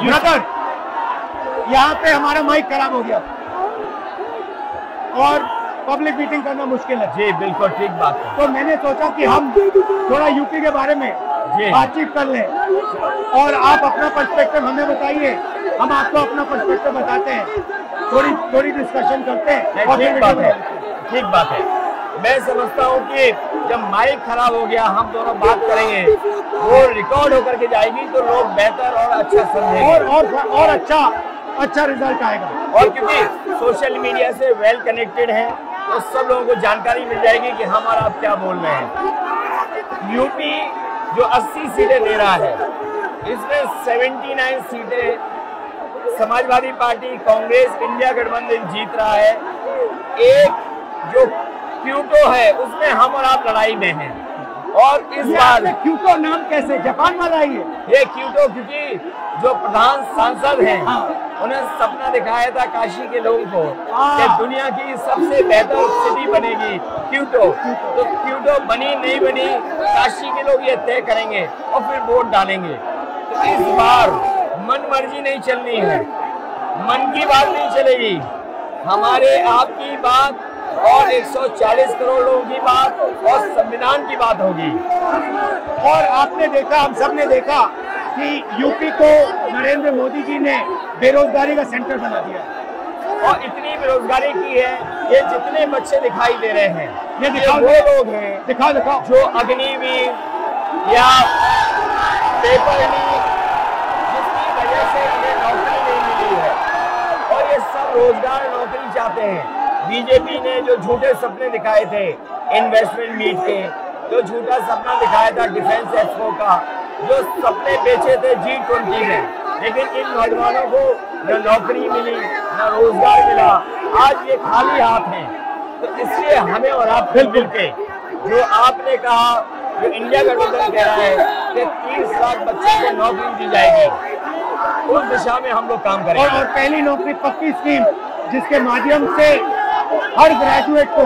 Brother, यहाँ पे हमारा माइक खराब हो गया और पब्लिक मीटिंग करना मुश्किल है। जी बिल्कुल ठीक बात है। तो मैंने सोचा कि हम थोड़ा यूपी के बारे में बातचीत कर लें और आप अपना पर्सपेक्टिव हमें बताइए, हम आपको अपना पर्सपेक्टिव बताते हैं, थोड़ी डिस्कशन करते हैं। ठीक बात है। मैं समझता हूँ कि जब माइक खराब हो गया हम दोनों बात करेंगे, वो रिकॉर्ड होकर के जाएगी तो लोग बेहतर और अच्छा समझेंगे और अच्छा रिजल्ट आएगा। और क्योंकि सोशल मीडिया से वेल कनेक्टेड है तो सब लोगों को जानकारी मिल जाएगी कि हम और आप क्या बोल रहे हैं। यूपी जो 80 सीटें दे रहा है, इसमें 79 सीटें समाजवादी पार्टी, कांग्रेस, इंडिया गठबंधन जीत रहा है। एक जो क्यूटो है उसमें हम और आप लड़ाई में हैं। और इस बार क्यूटो नाम कैसे, जापान वाला ही है ये क्यूटो, क्योंकि जो प्रधान सांसद हैं उन्हें सपना दिखाया था काशी के लोगों को कि दुनिया की सबसे बेहतर सिटी बनेगी क्यूटो। तो क्यूटो बनी नहीं बनी काशी के लोग ये तय करेंगे और फिर वोट डालेंगे। तो इस बार मन मर्जी नहीं चलनी है, मन की बात नहीं चलेगी, हमारे आपकी बात और 140 करोड़ लोगों की बात और संविधान की बात होगी। और आपने देखा, हम सब ने देखा कि यूपी को नरेंद्र मोदी जी ने बेरोजगारी का सेंटर बना दिया और इतनी बेरोजगारी की है। ये जितने बच्चे दिखाई दे रहे हैं ये दिखाओ, वो लोग हैं दिखाओ जो अग्निवीर या पेपर लीक जिसकी वजह से उन्हें नौकरी नहीं मिली है और ये सब रोजगार नौकरी चाहते हैं। बीजेपी ने जो झूठे सपने दिखाए थे इन्वेस्टमेंट मीट के, जो झूठा सपना दिखाया था डिफेंस एक्सपो का, जो सपने बेचे थे G20 में, लेकिन इन नौजवानों को न नौकरी मिली न रोजगार मिला, आज ये खाली हाथ हैं। तो इसलिए हमें और आप मिल के जो आपने कहा, जो इंडिया गठबंधन कह रहा है कि 30 लाख बच्चों को नौकरी दी जाएगी, उस दिशा में हम लोग काम करेंगे। और पहली नौकरी पक्की स्कीम जिसके माध्यम से हर ग्रेजुएट को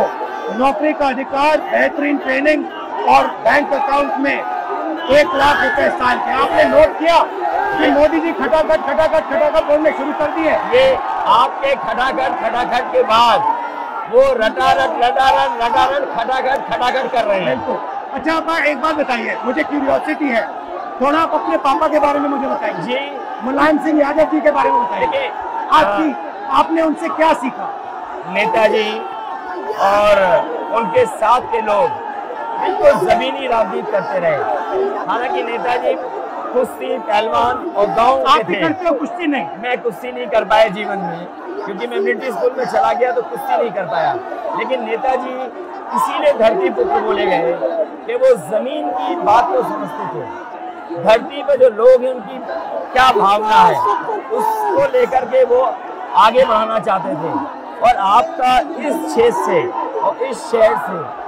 नौकरी का अधिकार, बेहतरीन ट्रेनिंग और बैंक अकाउंट में 1 लाख रुपए साल के। आपने नोट किया कि मोदी जी खटाखट बोलने शुरू कर दिए। ये आपके खटाखट के बाद वो रटारट खटाखट कर रहे हैं। अच्छा, आप एक बात बताइए, मुझे क्यूरियोसिटी है, थोड़ा आप अपने पापा के बारे में मुझे बताइए जी। मुलायम सिंह यादव जी के बारे में बताइए। आपने उनसे क्या सीखा? नेताजी और उनके साथ के लोग बिल्कुल जमीनी राजनीति करते रहे। हालांकि नेताजी कुश्ती, पहलवान और गांव के थे। करते हो कुश्ती? नहीं, मैं कुश्ती नहीं कर पाया जीवन में, क्योंकि मैं मिलिट्री स्कूल में चला गया तो कुश्ती नहीं कर पाया। लेकिन नेताजी इसीलिए धरती पुत्र बोले गए कि वो जमीन की बात को समझते थे। धरती पर जो लोग हैं उनकी क्या भावना है उसको लेकर के वो आगे बढ़ाना चाहते थे। और आपका इस क्षेत्र से और इस शहर से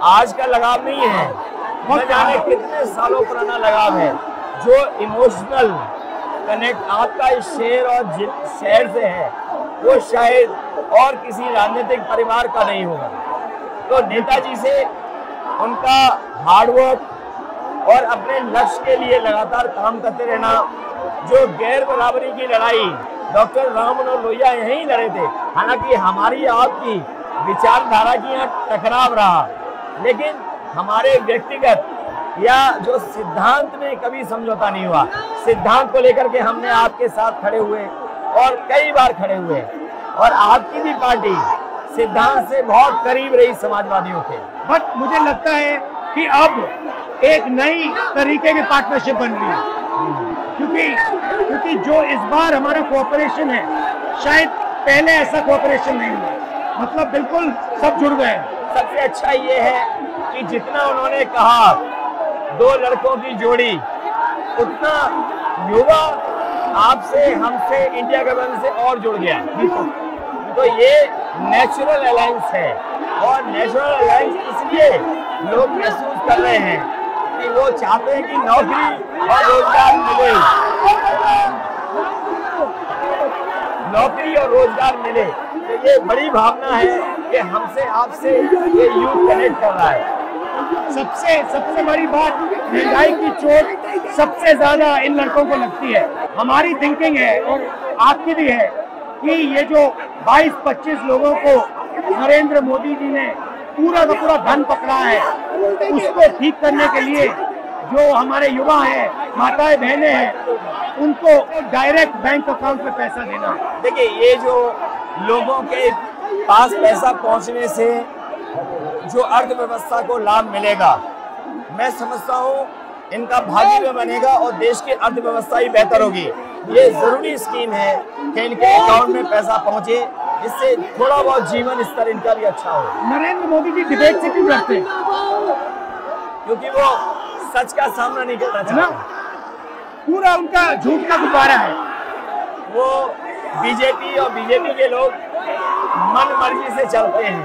आज का लगाव नहीं है, न जाने कितने सालों पुराना लगाव है। जो इमोशनल कनेक्ट आपका इस शहर और शहर से है वो शायद और किसी राजनीतिक परिवार का नहीं होगा। तो नेताजी से उनका हार्डवर्क और अपने लक्ष्य के लिए लगातार काम करते रहना, जो गैर बराबरी की लड़ाई डॉक्टर राम मनोहर लोहिया यहीं लड़े थे। हालांकि हमारी आपकी विचारधारा की यहाँ टकराव रहा, लेकिन हमारे व्यक्तिगत या जो सिद्धांत में कभी समझौता नहीं हुआ। सिद्धांत को लेकर के हमने आपके साथ खड़े हुए और कई बार खड़े हुए, और आपकी भी पार्टी सिद्धांत से बहुत करीब रही समाजवादियों के। बट मुझे लगता है कि अब एक नई तरीके की पार्टनरशिप बन रही है, क्योंकि जो इस बार हमारा कोऑपरेशन है, शायद पहले ऐसा कोऑपरेशन नहीं हुआ। मतलब बिल्कुल सब जुड़ गए। सबसे अच्छा ये है कि जितना उन्होंने कहा 2 लड़कों की जोड़ी, उतना युवा आपसे, हमसे, इंडिया गठबंधन से और जुड़ गया। तो ये नेचुरल अलायंस है, और नेचुरल अलायंस इसलिए लोग महसूस कर रहे हैं कि वो चाहते हैं कि नौकरी और रोजगार मिले, नौकरी और रोजगार मिले। तो ये बड़ी भावना है कि हमसे, आपसे ये यूथ कनेक्ट कर रहा है। सबसे बड़ी बात, महंगाई की चोट सबसे ज्यादा इन लड़कों को लगती है। हमारी थिंकिंग है और आपकी भी है कि ये जो 22-25 लोगों को नरेंद्र मोदी जी ने पूरा का पूरा धन पकड़ा है, उसको ठीक करने के लिए जो हमारे युवा हैं, माताएं बहनें हैं, उनको डायरेक्ट बैंक अकाउंट में पैसा देना। देखिए, ये जो लोगों के पास पैसा पहुंचने से जो अर्थव्यवस्था को लाभ मिलेगा, मैं समझता हूँ इनका भाग्य में बनेगा और देश की अर्थव्यवस्था ही बेहतर होगी। ये जरूरी स्कीम है कि इनके अकाउंट में पैसा पहुंचे, जिससे थोड़ा बहुत जीवन स्तर इनका भी अच्छा हो। नरेंद्र मोदी जी डिबेट से क्यों डरते हैं? क्योंकि वो सच का सामना नहीं करना चाहते। पूरा उनका झूठ का गुब्बारा है। वो बीजेपी और बीजेपी के लोग मन मर्जी से चलते हैं,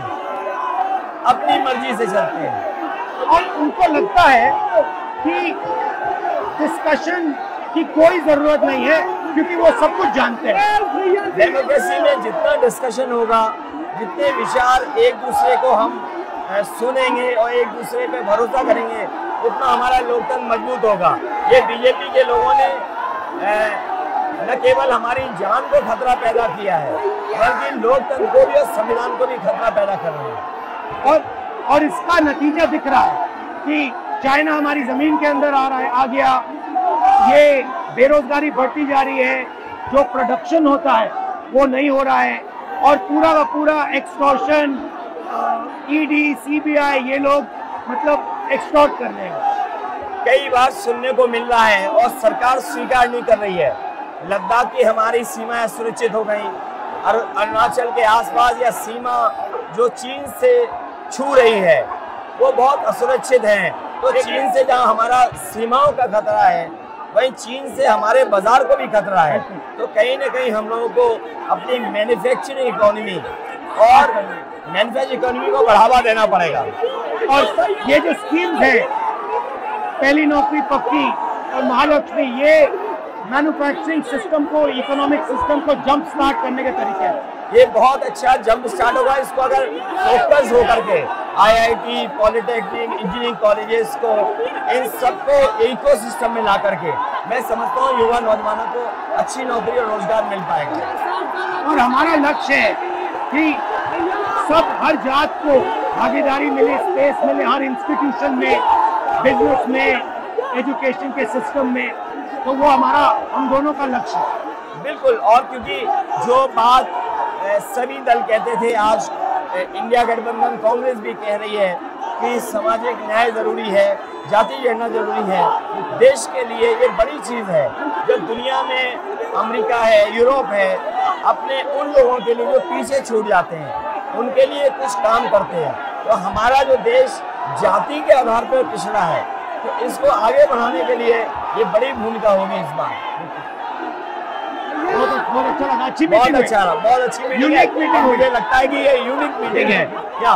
अपनी मर्जी से चलते हैं, और उनको लगता है कि डिस्कशन की कोई जरूरत नहीं है क्योंकि वो सब कुछ जानते हैं। डेमोक्रेसी में जितना डिस्कशन होगा, जितने विचार एक दूसरे को हम सुनेंगे और एक दूसरे पे भरोसा करेंगे, उतना हमारा लोकतंत्र मजबूत होगा। ये बीजेपी के लोगों ने न केवल हमारी जान को खतरा पैदा किया है, बल्कि लोकतंत्र को भी और संविधान को भी खतरा पैदा कर रहे हैं। और इसका नतीजा दिख रहा है कि चाइना हमारी जमीन के अंदर आ गया, ये बेरोजगारी बढ़ती जा रही है, जो प्रोडक्शन होता है वो नहीं हो रहा है, और पूरा का पूरा एक्सटॉर्शन, ईडी, सीबीआई, ये लोग मतलब एक्सटॉर्ट कर रहे हैं। कई बार सुनने को मिल रहा है और सरकार स्वीकार नहीं कर रही है, लद्दाख की हमारी सीमाएं सुरक्षित हो गई, और अरुणाचल के आसपास या सीमा जो चीन से छू रही है वो बहुत असुरक्षित है। तो चीन से जहां हमारा सीमाओं का खतरा है, वहीं चीन से हमारे बाजार को भी खतरा है। तो कहीं ना कहीं हम लोगों को अपनी मैन्युफैक्चरिंग इकोनॉमी और मैन्युफैक्चरिंग इकोनॉमी को बढ़ावा देना पड़ेगा। और ये जो स्कीम्स है, पहली नौकरी पक्की और महालक्ष्मी, ये मैन्युफैक्चरिंग सिस्टम को, इकोनॉमिक सिस्टम को जंप स्टार्ट करने के तरीके हैं। ये बहुत अच्छा जंप स्टार्ट होगा। इसको अगर फोकस होकर के आईआईटी, पॉलिटेक्निक, इंजीनियरिंग कॉलेजेस को, इन सबको इकोसिस्टम में ला करके, मैं समझता हूँ युवा नौजवानों को अच्छी नौकरी और रोजगार मिल पाएगा। और हमारा लक्ष्य है कि सब, हर जात को भागीदारी मिले, स्पेस मिले, हर इंस्टीट्यूशन में, बिजनेस में, एजुकेशन के सिस्टम में। तो वो हमारा, हम दोनों का लक्ष्य है। बिल्कुल। और क्योंकि जो बात सभी दल कहते थे, आज इंडिया गठबंधन कांग्रेस भी कह रही है कि सामाजिक न्याय जरूरी है, जाति जनगणना जरूरी है। देश के लिए ये बड़ी चीज़ है। जो दुनिया में अमेरिका है, यूरोप है, अपने उन लोगों के लिए जो पीछे छूट जाते हैं, उनके लिए कुछ काम करते हैं। तो हमारा जो देश जाति के आधार पर पिछड़ा है, तो इसको आगे बढ़ाने के लिए ये बड़ी भूमिका होगी इस बार। बहुत अच्छा लगा, बहुत अच्छी मीटिंग है। मुझे लगता है कि ये यूनिक मीटिंग है क्या?